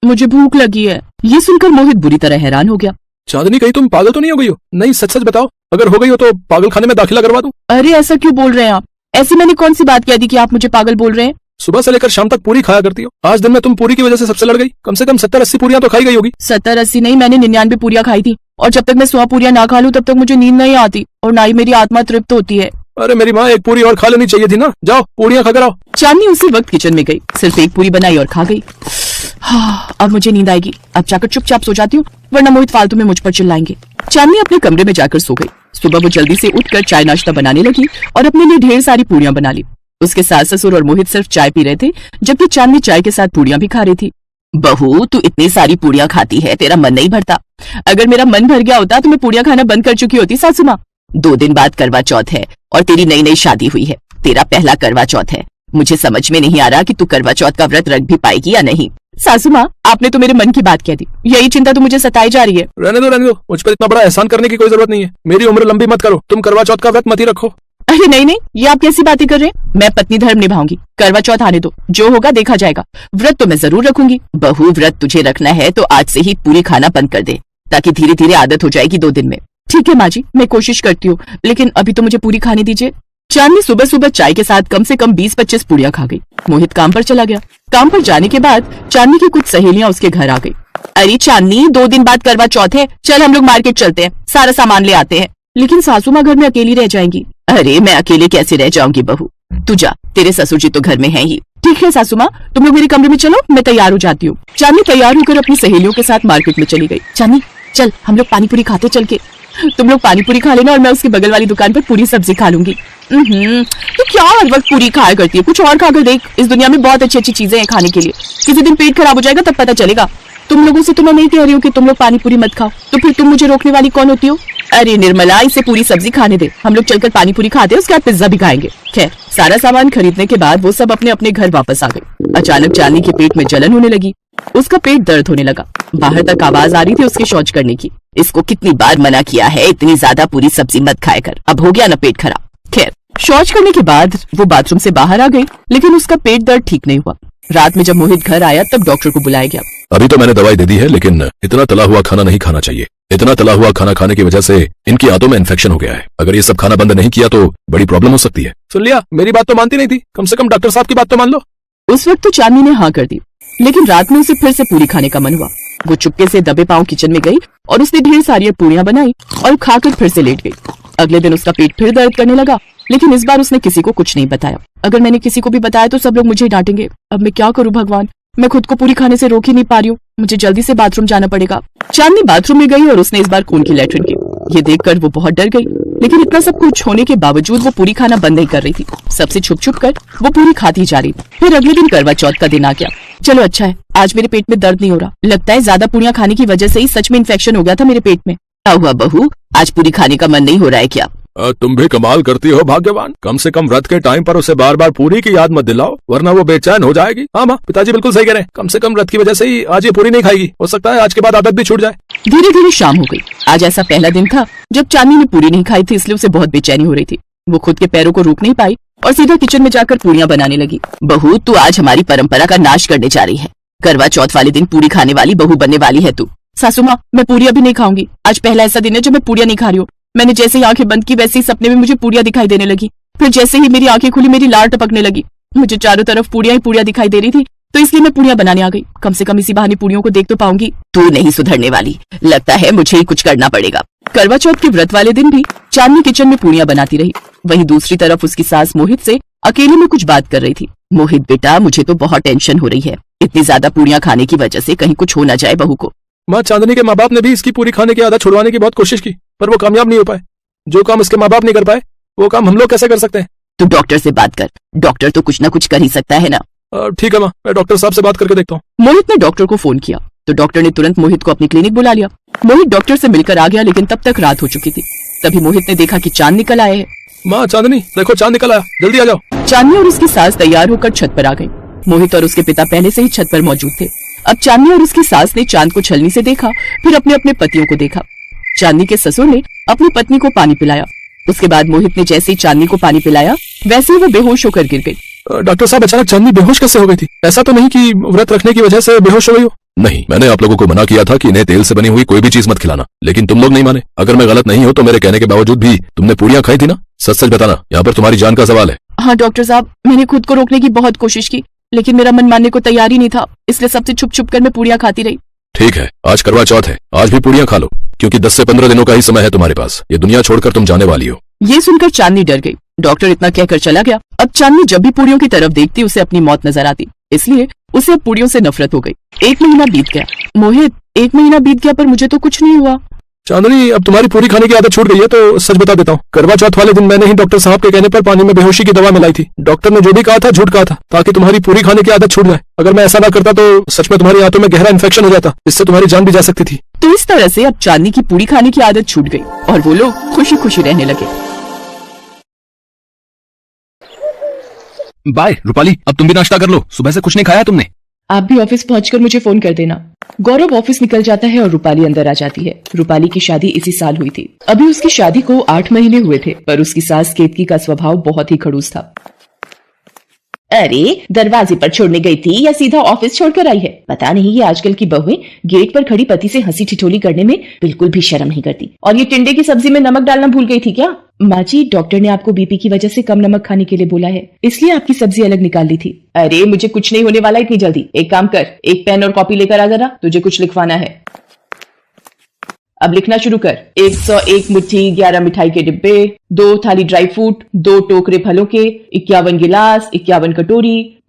मुझे भूख लगी है। ये सुनकर मोहित बुरी तरह हैरान हो गया। चांदनी, कहीं तुम पागल तो नहीं हो गई हो? नहीं, सच सच बताओ, अगर हो गई हो तो पागल खाने में दाखिला करवा दूं। अरे ऐसा क्यों बोल रहे हैं आप? ऐसी मैंने कौन सी बात कह दी कि आप मुझे पागल बोल रहे हैं? सुबह से लेकर शाम तक पूरी खाया करती हो, आज दिन में तुम पूरी की वजह से सबसे लड़ गई। कम से कम 70-80 पूरियां तो खाई गई होगी। 70-80 नहीं, मैंने 99 पूरियां खाई थी। और जब तक मैं 100 पूरियां ना खा लूं तब तक मुझे नींद नहीं आती और ना ही मेरी आत्मा तृप्त होती है। अरे मेरी माँ, एक पूरी और खा लेनी चाहिए थी ना। जाओ पूरियां खाकर आओ। चांदनी उसी वक्त किचन में गई, सिर्फ एक पूरी बनाई और खा गई। अब मुझे नींद आएगी, अब जाकर चुपचाप सो जाती हूँ, वरना मोहित फालतू में मुझ पर चिल्लाएंगे। चांदनी अपने कमरे में जाकर सो गई। सुबह वो जल्दी से उठकर चाय नाश्ता बनाने लगी और अपने लिए ढेर सारी पूरियां बना ली। उसके सास ससुर और मोहित सिर्फ चाय पी रहे थे, जबकि चांदनी चाय के साथ पूरियां भी खा रही थी। बहू, तू इतनी सारी पूरियां खाती है, तेरा मन नहीं भरता? अगर मेरा मन भर गया होता तो मैं पूरियां खाना बंद कर चुकी होती सासू माँ। 2 दिन बाद करवा चौथ है और तेरी नई नई शादी हुई है। तेरा पहला करवा चौथ है। मुझे समझ में नहीं आ रहा कि तू करवा चौथ का व्रत रख भी पाएगी या नहीं। सासू माँ, आपने तो मेरे मन की बात कह दी। यही चिंता तो मुझे सताई जा रही है। रहने दो, मुझ पर इतना बड़ा एहसान करने की कोई जरूरत नहीं है। मेरी उम्र लंबी मत करो, तुम करवा चौथ का व्रत मत ही रखो। अरे नहीं नहीं, ये आप कैसी बातें कर रहे हैं? मैं पत्नी धर्म निभाऊंगी। करवा चौथ आने दो, जो होगा देखा जाएगा। व्रत तो मैं जरूर रखूंगी। बहू, व्रत तुझे रखना है तो आज से ही पूरी खाना बंद कर दे, ताकि धीरे धीरे आदत हो जाएगी 2 दिन में। ठीक है माँ जी, मैं कोशिश करती हूँ, लेकिन अभी तो मुझे पूरी खाने दीजिए। चांदनी सुबह सुबह चाय के साथ कम से कम 20-25 पूरियां खा गई। मोहित काम पर चला गया। काम पर जाने के बाद चांदनी की कुछ सहेलियां उसके घर आ गई। अरे चांदनी, 2 दिन बाद करवा चौथ है, चल हम लोग मार्केट चलते हैं, सारा सामान ले आते हैं। लेकिन सासू माँ घर में अकेली रह जाएंगी। अरे मैं अकेले कैसे रह जाऊंगी बहू, तू जा, तेरे ससुर जी तो घर में है ही। ठीक है सासू माँ, तुम लोग मेरे कमरे में चलो, मैं तैयार हो जाती हूँ। चांदनी तैयार होकर अपनी सहेलियों के साथ मार्केट में चली गई। चांदनी चल, हम लोग पानी पूरी खाते चल के। तुम लोग पानी पूरी खा लेना और मैं उसकी बगल वाली दुकान पर पूरी सब्जी खा लूंगी। तो क्या हर वक्त पूरी खाया करती है? कुछ और खाकर देख, इस दुनिया में बहुत अच्छी अच्छी चीजें हैं खाने के लिए। किसी दिन पेट खराब हो जाएगा तब पता चलेगा। तुम लोगों से तो मैं नहीं कह रही हूँ कि तुम लोग पानी पूरी मत खाओ, तो फिर तुम मुझे रोकने वाली कौन होती हो? अरे निर्मला, इसे पूरी सब्जी खाने दे, हम लोग चलकर पानी पूरी खाते हैं, उसके बाद पिज्जा भी खाएंगे। खैर, सारा सामान खरीदने के बाद वो सब अपने अपने घर वापस आ गए। अचानक चांदनी के पेट में जलन होने लगी। उसका पेट दर्द होने लगा। बाहर तक आवाज आ रही थी उसके शौच करने की। इसको कितनी बार मना किया है, इतनी ज्यादा पूरी सब्जी मत खाया कर, अब हो गया ना पेट खराब। खैर, शौच करने के बाद वो बाथरूम से बाहर आ गई, लेकिन उसका पेट दर्द ठीक नहीं हुआ। रात में जब मोहित घर आया तब डॉक्टर को बुलाया गया। अभी तो मैंने दवाई दे दी है, लेकिन इतना तला हुआ खाना नहीं खाना चाहिए। इतना तला हुआ खाना खाने की वजह से इनकी आंतों में इन्फेक्शन हो गया है। अगर ये सब खाना बंद नहीं किया तो बड़ी प्रॉब्लम हो सकती है। सुन लिया, मेरी बात तो मानती नहीं थी, कम से कम डॉक्टर साहब की बात तो मान लो। उस वक्त तो चांदनी ने हाँ कर दी, लेकिन रात में उसे फिर से पूरी खाने का मन हुआ। वो चुपके से दबे पांव किचन में गई और उसने ढेर सारी पूरियां बनाई और खाकर फिर से लेट गई। अगले दिन उसका पेट फिर दर्द करने लगा, लेकिन इस बार उसने किसी को कुछ नहीं बताया। अगर मैंने किसी को भी बताया तो सब लोग मुझे डांटेंगे। अब मैं क्या करूं भगवान, मैं खुद को पूरी खाने से रोक ही नहीं पा रही हूँ। मुझे जल्दी से बाथरूम जाना पड़ेगा। चांदनी बाथरूम में गई और उसने इस बार खून की लैट्रिन की। ये देखकर वो बहुत डर गई, लेकिन इतना सब कुछ होने के बावजूद वो पूरी खाना बंद नहीं कर रही थी। सबसे छुप छुप कर वो पूरी खाती जा रही थी। फिर अगले दिन करवा चौथ का दिन आ गया। चलो अच्छा है, आज मेरे पेट में दर्द नहीं हो रहा। लगता है ज्यादा पूरियां खाने की वजह से ही सच में इन्फेक्शन हो गया था मेरे पेट में। क्या हुआ बहू, आज पूरी खाने का मन नहीं हो रहा है क्या? तुम भी कमाल करती हो भाग्यवान। कम से कम व्रत के टाइम पर उसे बार बार पूरी की याद मत दिलाओ, वरना वो बेचैन हो जाएगी। हाँ माँ, पिताजी बिल्कुल सही कह रहे हैं। कम से कम व्रत की वजह से ही आज ये पूरी नहीं खाएगी। हो सकता है आज के बाद आदत भी छूट जाए। धीरे धीरे शाम हो गई। आज ऐसा पहला दिन था जब चांदनी ने पूरी नहीं खाई थी, इसलिए उसे बहुत बेचैनी हो रही थी। वो खुद के पैरों को रोक नहीं पाई और सीधा किचन में जाकर पूरियां बनाने लगी। बहू, तू आज हमारी परंपरा का नाश करने जा रही है। करवा चौथ वाले दिन पूरी खाने वाली बहू बनने वाली है तू। सासू माँ, मैं पूरी अभी नहीं खाऊंगी। आज पहला ऐसा दिन है जब मैं पूरियां नहीं खा रही हूँ। मैंने जैसे ही आंखें बंद की वैसे ही सपने में मुझे पूरियां दिखाई देने लगी। फिर जैसे ही मेरी आंखें खुली मेरी लार टपकने लगी। मुझे चारों तरफ पूरियां ही पूरियां दिखाई दे रही थी, तो इसलिए मैं पूरियां बनाने आ गई। कम से कम इसी बहाने पूरियों को देख तो पाऊंगी। तू नहीं सुधरने वाली, लगता है मुझे ही कुछ करना पड़ेगा। करवा चौथ के व्रत वाले दिन भी चांदनी किचन में पूरियां बनाती रही। वहीं दूसरी तरफ उसकी सास मोहित से अकेले में कुछ बात कर रही थी। मोहित बेटा, मुझे तो बहुत टेंशन हो रही है। इतनी ज्यादा पूरियां खाने की वजह से कहीं कुछ हो न जाए बहू को। माँ, चांदनी के माँ बाप ने भी इसकी पूरी खाने की आदत छुड़वाने की बहुत कोशिश की, पर वो कामयाब नहीं हो पाए। जो काम उसके माँ बाप नहीं कर पाए, वो काम हम लोग कैसे कर सकते हैं? तू डॉक्टर से बात कर, डॉक्टर तो कुछ न कुछ कर ही सकता है ना। ठीक है माँ, मैं डॉक्टर साहब से बात करके देखता हूँ। मोहित ने डॉक्टर को फोन किया तो डॉक्टर ने तुरंत मोहित को अपनी क्लिनिक बुला लिया। मोहित डॉक्टर से मिलकर आ गया, लेकिन तब तक रात हो चुकी थी। तभी मोहित ने देखा कि चांद निकल आए हैं। माँ, चांदनी देखो, चांद निकल आया, जल्दी आ जाओ। चांदनी और उसकी सास तैयार होकर छत पर आ गई। मोहित और उसके पिता पहले से ही छत पर मौजूद थे। अब चांदनी और उसकी सास ने चांद को छलनी से देखा, फिर अपने अपने पतियों को देखा। चांदनी के ससुर ने अपनी पत्नी को पानी पिलाया। उसके बाद मोहित ने जैसे ही चांदनी को पानी पिलाया, वैसे ही वो बेहोश होकर गिर गई। डॉक्टर साहब, अचानक चांदनी बेहोश कैसे हो गई थी? ऐसा तो नहीं कि व्रत रखने की वजह से बेहोश हो गई हो? नहीं, मैंने आप लोगों को मना किया था कि इन्हें तेल से बनी हुई कोई भी चीज मत खिलाना, लेकिन तुम लोग नहीं माने। अगर मैं गलत नहीं हूँ तो मेरे कहने के बावजूद भी तुमने पूरियां खाई थी ना? सच सच बताना, यहाँ पर तुम्हारी जान का सवाल है। हाँ डॉक्टर साहब, मैंने खुद को रोकने की बहुत कोशिश की, लेकिन मेरा मन मानने को तैयार ही नहीं था, इसलिए सबसे छुप छुप कर मैं पूरियां खाती रही। ठीक है, आज करवा चौथ है, आज भी पूरियां खा लो, क्योंकि 10 से 15 दिनों का ही समय है तुम्हारे पास। ये दुनिया छोड़कर तुम जाने वाली हो। ये सुनकर चांदनी डर गई। डॉक्टर इतना कहकर चला गया। अब चांदनी जब भी पूरियों की तरफ देखती उसे अपनी मौत नजर आती, इसलिए उसे अब पूरियों से नफरत हो गई। 1 महीना बीत गया। मोहित, 1 महीना बीत गया पर मुझे तो कुछ नहीं हुआ। चांदनी, अब तुम्हारी पूरी खाने की आदत छूट गई है तो सच बता देता हूँ, करवा चौथ वाले दिन मैंने ही डॉक्टर साहब के कहने पर पानी में बेहोशी की दवा मिलाई थी। डॉक्टर ने जो भी कहा था झूठ कहा था, ताकि तुम्हारी पूरी खाने की आदत छूट जाए। अगर मैं ऐसा ना करता तो सच में तुम्हारी आंतों में गहरा इन्फेक्शन हो जाता, इससे तुम्हारी जान भी जा सकती थी। तो इस तरह से अब चांदनी की पूरी खाने की आदत छूट गई और वो लोग खुशी खुशी रहने लगे। बाय रूपाली, अब तुम भी नाश्ता कर लो, सुबह से कुछ नहीं खाया तुमने। आप भी ऑफिस पहुंचकर मुझे फोन कर देना। गौरव ऑफिस निकल जाता है और रूपाली अंदर आ जाती है। रूपाली की शादी इसी साल हुई थी। अभी उसकी शादी को 8 महीने हुए थे, पर उसकी सास केतकी का स्वभाव बहुत ही खड़ूस था। अरे, दरवाजे पर छोड़ने गई थी या सीधा ऑफिस छोड़कर आई है? पता नहीं ये आजकल की बहुएं गेट पर खड़ी पति से हंसी ठिठोली करने में बिल्कुल भी शर्म नहीं करती। और ये टिंडे की सब्जी में नमक डालना भूल गई थी क्या? माँ जी, डॉक्टर ने आपको बीपी की वजह से कम नमक खाने के लिए बोला है, इसलिए आपकी सब्जी अलग निकाल ली थी। अरे, मुझे कुछ नहीं होने वाला इतनी जल्दी। एक काम कर, एक पेन और कॉपी लेकर आ जरा, तुझे कुछ लिखवाना है। अब लिखना शुरू कर। 101 मुट्ठी 11 मिठाई के डिब्बे, 2 थाली ड्राई फ्रूट, 2 टोकरे फलों के, 51 गिलास, 51 कटोरी,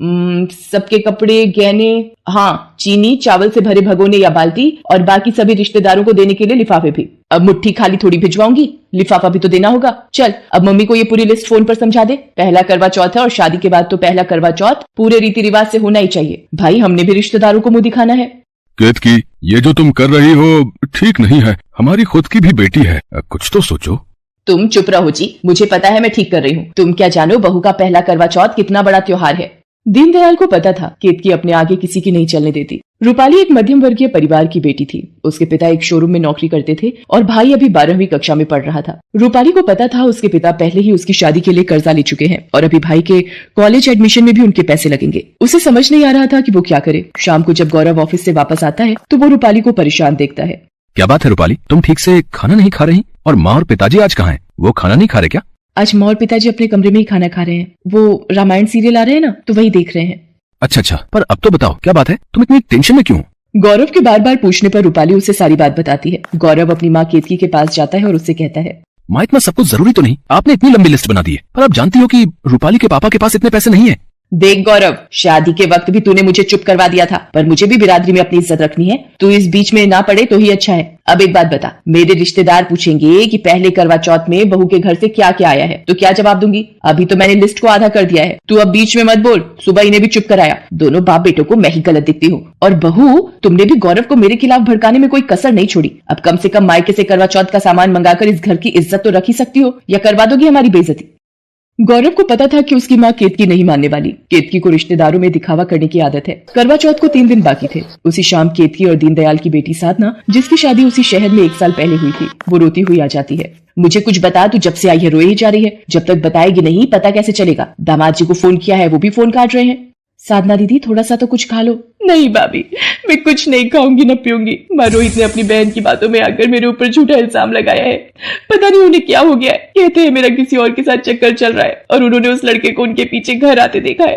सबके कपड़े, गहने, हाँ, चीनी, चावल से भरे भगोने या बाल्टी, और बाकी सभी रिश्तेदारों को देने के लिए लिफाफे भी। अब मुट्ठी खाली थोड़ी भिजवाऊंगी, लिफाफा भी तो देना होगा। चल, अब मम्मी को ये पूरी लिस्ट फोन पर समझा दे। पहला करवा चौथ है और शादी के बाद तो पहला करवा चौथ पूरे रीति रिवाज से होना ही चाहिए। भाई, हमने भी रिश्तेदारों को मुंह दिखाना है। केतकी, ये जो तुम कर रही हो ठीक नहीं है, हमारी खुद की भी बेटी है, कुछ तो सोचो। तुम चुप रहो जी, मुझे पता है मैं ठीक कर रही हूँ। तुम क्या जानो बहू का पहला करवा चौथ कितना बड़ा त्योहार है। दीनदयाल को पता था केतकी अपने आगे किसी की नहीं चलने देती। रूपाली एक मध्यम वर्गीय परिवार की बेटी थी। उसके पिता एक शोरूम में नौकरी करते थे और भाई अभी 12वीं कक्षा में पढ़ रहा था। रूपाली को पता था उसके पिता पहले ही उसकी शादी के लिए कर्जा ले चुके हैं और अभी भाई के कॉलेज एडमिशन में भी उनके पैसे लगेंगे। उसे समझ नहीं आ रहा था कि वो क्या करे। शाम को जब गौरव ऑफिस से वापस आता है तो वो रूपाली को परेशान देखता है। क्या बात है रूपाली, तुम ठीक से खाना नहीं खा रही? और माँ और पिताजी आज कहाँ हैं? वो खाना नहीं खा रहे क्या? आज माँ और पिताजी अपने कमरे में ही खाना खा रहे हैं। वो रामायण सीरियल आ रहे हैं ना, तो वही देख रहे हैं। अच्छा, पर अब तो बताओ क्या बात है, तुम इतनी टेंशन में क्यों? गौरव के बार बार पूछने पर रूपाली उसे सारी बात बताती है। गौरव अपनी माँ केतकी के पास जाता है और उससे कहता है, माँ, इतना सब कुछ जरूरी तो नहीं, आपने इतनी लंबी लिस्ट बना दी है, पर आप जानती हो कि रूपाली के पापा के पास इतने पैसे नहीं है। देख गौरव, शादी के वक्त भी तूने मुझे चुप करवा दिया था, पर मुझे भी बिरादरी में अपनी इज्जत रखनी है। तू इस बीच में ना पड़े तो ही अच्छा है। अब एक बात बता, मेरे रिश्तेदार पूछेंगे कि पहले करवा चौथ में बहू के घर से क्या क्या आया है, तो क्या जवाब दूंगी? अभी तो मैंने लिस्ट को आधा कर दिया है। तू अब बीच में मत बोल। सुबह इन्हें भी चुप कराया। दोनों बाप बेटों को मैं ही गलत दिखती हूँ। और बहू, तुमने भी गौरव को मेरे खिलाफ भड़काने में कोई कसर नहीं छोड़ी। अब कम से कम मायके से करवा चौथ का सामान मंगाकर इस घर की इज्जत तो रख ही सकती हो, या करवा दोगी हमारी बेइज्जती? गौरव को पता था कि उसकी माँ केतकी नहीं मानने वाली। केतकी को रिश्तेदारों में दिखावा करने की आदत है। करवा चौथ को 3 दिन बाकी थे। उसी शाम केतकी और दीनदयाल की बेटी साधना, जिसकी शादी उसी शहर में 1 साल पहले हुई थी, वो रोती हुई आ जाती है। मुझे कुछ बता, तू जब से आई है रोए ही जा रही है। जब तक बताएगी नहीं पता कैसे चलेगा? दामाद जी को फोन किया है, वो भी फोन काट रहे हैं। साधना दीदी, थोड़ा सा तो कुछ खा लो। नहीं भाभी, मैं कुछ नहीं खाऊंगी न पीऊंगी। माँ रोहित ने अपनी बहन की बातों में आकर मेरे ऊपर झूठा इल्जाम लगाया है। पता नहीं उन्हें क्या हो गया है। कहते हैं मेरा किसी और के साथ चक्कर चल रहा है और उन्होंने उस लड़के को उनके पीछे घर आते देखा है।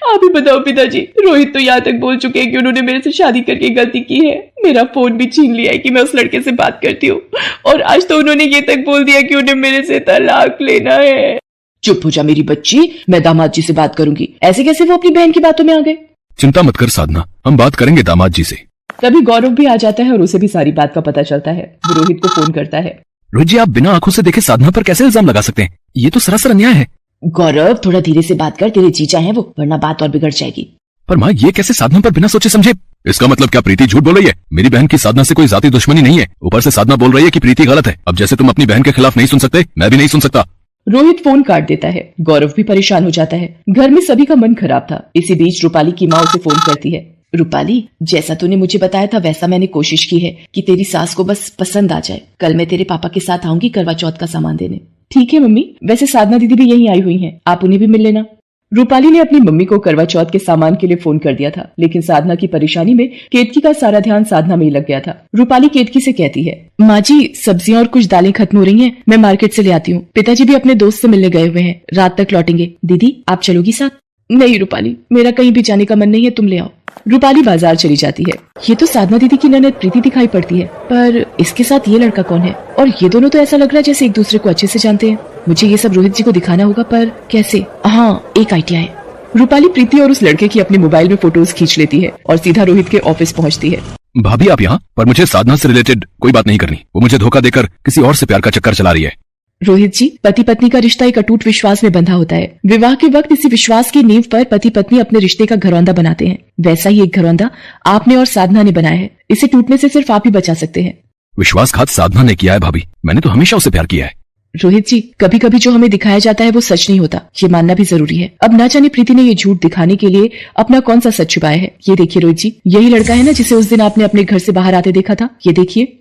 आप ही बताओ पिताजी, रोहित तो यहाँ तक बोल चुके हैं कि उन्होंने मेरे से शादी करके गलती की है। मेरा फोन भी छीन लिया है कि मैं उस लड़के से बात करती हूँ, और आज तो उन्होंने ये तक बोल दिया कि उन्हें मेरे से तलाक लेना है। चुप हो जा मेरी बच्ची, मैं दामाद जी से बात करूंगी। ऐसे कैसे वो अपनी बहन की बातों में आ गए? चिंता मत कर साधना, हम बात करेंगे दामाद जी से। तभी गौरव भी आ जाता है और उसे भी सारी बात का पता चलता है। वो रोहित को फोन करता है। रोहित जी, आप बिना आंखों से देखे साधना पर कैसे इल्जाम लगा सकते हैं? ये तो सरासर अन्याय है। गौरव, थोड़ा धीरे से बात कर, तेरे जीजा हैं वो, वरना बात और बिगड़ जाएगी। पर माँ, ये कैसे साधना पर बिना सोचे समझे? इसका मतलब क्या प्रीति झूठ बोल रही है? मेरी बहन की साधना से कोई जाती दुश्मनी नहीं है। ऊपर से साधना बोल रही है कि प्रीति गलत है। अब जैसे तुम अपनी बहन के खिलाफ नहीं सुन सकते, मैं भी नहीं सुन सकता। रोहित फोन काट देता है। गौरव भी परेशान हो जाता है। घर में सभी का मन खराब था। इसी बीच रूपाली की माँ उसे फोन करती है। रूपाली, जैसा तूने मुझे बताया था वैसा मैंने कोशिश की है कि तेरी सास को बस पसंद आ जाए। कल मैं तेरे पापा के साथ आऊंगी करवा चौथ का सामान देने। ठीक है मम्मी, वैसे साधना दीदी भी यहीं आई हुई हैं, आप उन्हें भी मिल लेना। रूपाली ने अपनी मम्मी को करवा चौथ के सामान के लिए फोन कर दिया था, लेकिन साधना की परेशानी में केतकी का सारा ध्यान साधना में ही लग गया था। रूपाली केतकी से कहती है, माँ जी सब्जियां और कुछ दालें खत्म हो रही हैं, मैं मार्केट से ले आती हूँ। पिताजी भी अपने दोस्त से मिलने गए हुए हैं, रात तक लौटेंगे। दीदी आप चलोगी साथ? नहीं रूपाली, मेरा कहीं भी जाने का मन नहीं है, तुम ले आओ। रूपाली बाजार चली जाती है। ये तो साधना दीदी की ननद प्रीति दिखाई पड़ती है, पर इसके साथ ये लड़का कौन है? और ये दोनों तो ऐसा लग रहा है जैसे एक दूसरे को अच्छे से जानते हैं। मुझे ये सब रोहित जी को दिखाना होगा, पर कैसे? हाँ, एक आइडिया है। रूपाली प्रीति और उस लड़के की अपने मोबाइल में फोटोज खींच लेती है और सीधा रोहित के ऑफिस पहुंचती है। भाभी आप यहाँ, पर मुझे साधना से रिलेटेड कोई बात नहीं करनी। वो मुझे धोखा देकर किसी और से प्यार का चक्कर चला रही है। रोहित जी, पति पत्नी का रिश्ता एक अटूट विश्वास में बंधा होता है। विवाह के वक्त इसी विश्वास की नींव पर पति पत्नी अपने रिश्ते का घरौंदा बनाते हैं। वैसा ही एक घरौंदा आपने और साधना ने बनाया है। इसे टूटने से सिर्फ आप ही बचा सकते हैं। विश्वासघात साधना ने किया है भाभी, मैंने तो हमेशा उसे प्यार किया है। रोहित जी, कभी कभी जो हमें दिखाया जाता है वो सच नहीं होता, ये मानना भी जरूरी है। अब ना जाने प्रीति ने ये झूठ दिखाने के लिए अपना कौन सा सच छुपाया है। ये देखिए रोहित जी, यही लड़का है ना जिसे उस दिन आपने अपने घर से बाहर आते देखा था। ये देखिए।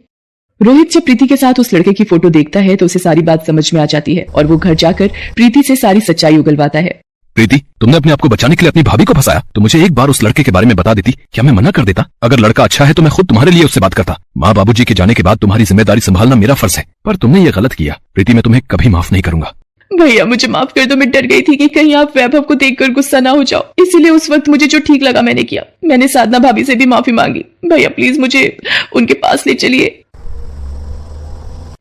रोहित जब प्रीति के साथ उस लड़के की फोटो देखता है तो उसे सारी बात समझ में आ जाती है और वो घर जाकर प्रीति से सारी सच्चाई उगलवाता है। प्रीति, तुमने अपने आप को बचाने के लिए अपनी भाभी को फंसाया, तो मुझे एक बार उस लड़के के बारे में बता देती, क्या मैं मना कर देता? अगर लड़का अच्छा है तो मैं खुद तुम्हारे लिए उससे बात करता। माँ बाबूजी के जाने के बाद तुम्हारी जिम्मेदारी संभालना मेरा फर्ज है, पर तुमने ये गलत किया। प्रीति, मैं तुम्हें कभी माफ नहीं करूंगा। भैया मुझे माफ कर दो, मैं डर गई थी कि कहीं आप वैभव को देखकर गुस्सा ना हो जाओ, इसीलिए उस वक्त मुझे जो ठीक लगा मैंने किया। मैंने साधना भाभी से भी माफी मांगी। भैया प्लीज मुझे उनके पास ले चलिए।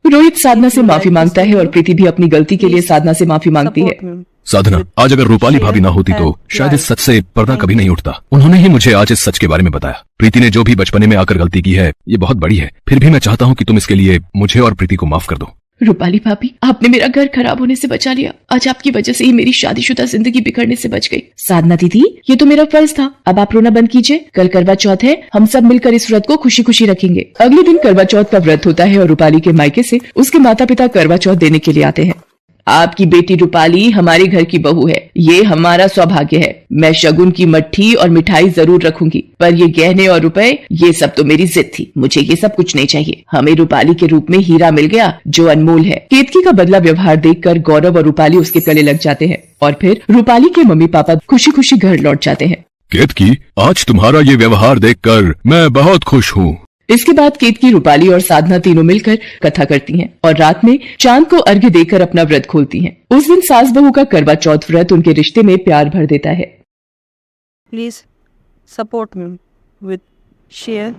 रोहित साधना से माफी मांगता है और प्रीति भी अपनी गलती के लिए साधना से माफी मांगती है। साधना, आज अगर रूपाली भाभी ना होती तो शायद इस सच से पर्दा कभी नहीं उठता। उन्होंने ही मुझे आज इस सच के बारे में बताया। प्रीति ने जो भी बचपने में आकर गलती की है, ये बहुत बड़ी है। फिर भी मैं चाहता हूँ कि तुम इसके लिए मुझे और प्रीति को माफ कर दो। रूपाली भाभी, आपने मेरा घर खराब होने से बचा लिया। आज आपकी वजह से ही मेरी शादीशुदा जिंदगी बिखरने से बच गई। साधना दीदी, ये तो मेरा फर्ज था। अब आप रोना बंद कीजिए। कल करवा चौथ है, हम सब मिलकर इस व्रत को खुशी खुशी रखेंगे। अगले दिन करवा चौथ का व्रत होता है और रूपाली के मायके से उसके माता पिता करवा चौथ देने के लिए आते हैं। आपकी बेटी रूपाली हमारे घर की बहू है, ये हमारा सौभाग्य है। मैं शगुन की मट्ठी और मिठाई जरूर रखूंगी, पर ये गहने और रुपए, ये सब तो मेरी जिद थी। मुझे ये सब कुछ नहीं चाहिए। हमें रूपाली के रूप में हीरा मिल गया जो अनमोल है। केतकी का बदला व्यवहार देखकर गौरव और रूपाली उसके गले लग जाते हैं और फिर रूपाली के मम्मी पापा खुशी खुशी घर लौट जाते हैं। केतकी, आज तुम्हारा ये व्यवहार देखकर मैं बहुत खुश हूँ। इसके बाद केतकी, रूपाली और साधना तीनों मिलकर कथा करती हैं और रात में चांद को अर्घ्य देकर अपना व्रत खोलती हैं। उस दिन सास बहू का करवा चौथ व्रत उनके रिश्ते में प्यार भर देता है। Please support me with share